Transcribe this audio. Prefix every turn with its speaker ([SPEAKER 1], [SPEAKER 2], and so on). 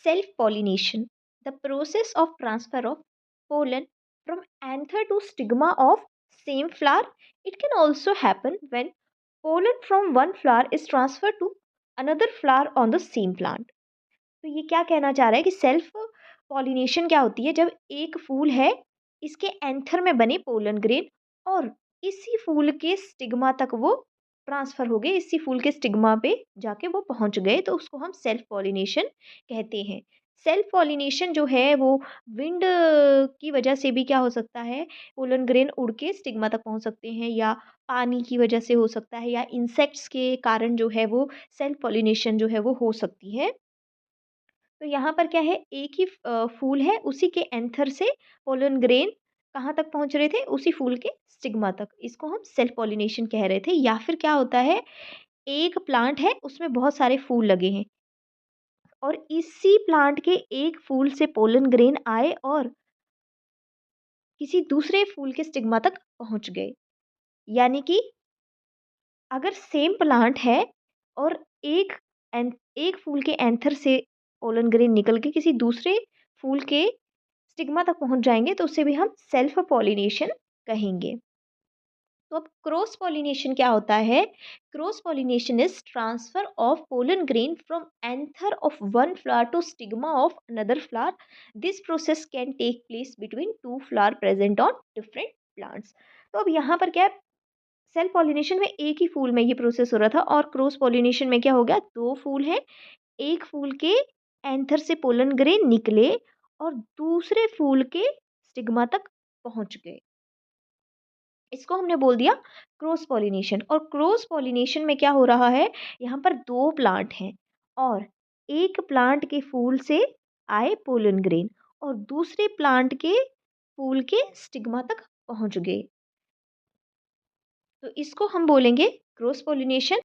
[SPEAKER 1] Self pollination, the process of transfer of pollen from anther to stigma of same flower. It can also happen when pollen from one flower is transferred to another flower on the same plant. तो ये क्या कहना चाह रहा है कि self pollination क्या होती है, जब एक फूल है, इसके एंथर में बने पोलन ग्रेन और इसी फूल के स्टिग्मा तक वो ट्रांसफर हो गए, इसी फूल के स्टिग्मा पे जाके वो पहुंच गए, तो उसको हम सेल्फ पॉलिनेशन कहते हैं। सेल्फ पॉलिनेशन जो है वो विंड की वजह से भी क्या हो सकता है, पोलन ग्रेन उड़ के स्टिग्मा तक पहुंच सकते हैं, या पानी की वजह से हो सकता है, या इंसेक्ट्स के कारण जो है वो सेल्फ पॉलिनेशन जो है वो हो सकती है। तो यहाँ पर क्या है, एक ही फूल है, उसी के एंथर से पोलन ग्रेन कहाँ तक पहुँच रहे थे, उसी फूल के स्टिग्मा तक। इसको हम सेल्फ पॉलिनेशन कह रहे थे। या फिर क्या होता है, एक प्लांट है, उसमें बहुत सारे फूल लगे हैं और इसी प्लांट के एक फूल से पोलन ग्रेन आए और किसी दूसरे फूल के स्टिग्मा तक पहुँच गए। यानी कि अगर सेम प्लांट है और एक एक फूल के एंथर से पोलन ग्रेन निकल के किसी दूसरे फूल के स्टिग्मा तक पहुंच जाएंगे, तो उसे भी हम सेल्फ पॉलिनेशन कहेंगे। तो अब क्रॉस पॉलिनेशन क्या होता है? Cross pollination is transfer of pollen grain from anther of one flower to stigma of another flower. This process can take place between two flower present on different plants. तो अब यहाँ पर क्या है, self pollination में एक ही फूल में ये प्रोसेस हो रहा था, और क्रॉस पॉलिनेशन में क्या हो गया, दो फूल हैं, एक फूल के एंथर से पोलन ग्रेन निकले और दूसरे फूल के स्टिग्मा तक पहुंच गए। इसको हमने बोल दिया क्रॉस पॉलिनेशन। और क्रॉस पॉलिनेशन में क्या हो रहा है, यहाँ पर दो प्लांट हैं और एक प्लांट के फूल से आए पोलन ग्रेन और दूसरे प्लांट के फूल के स्टिग्मा तक पहुंच गए, तो इसको हम बोलेंगे क्रॉस पॉलिनेशन।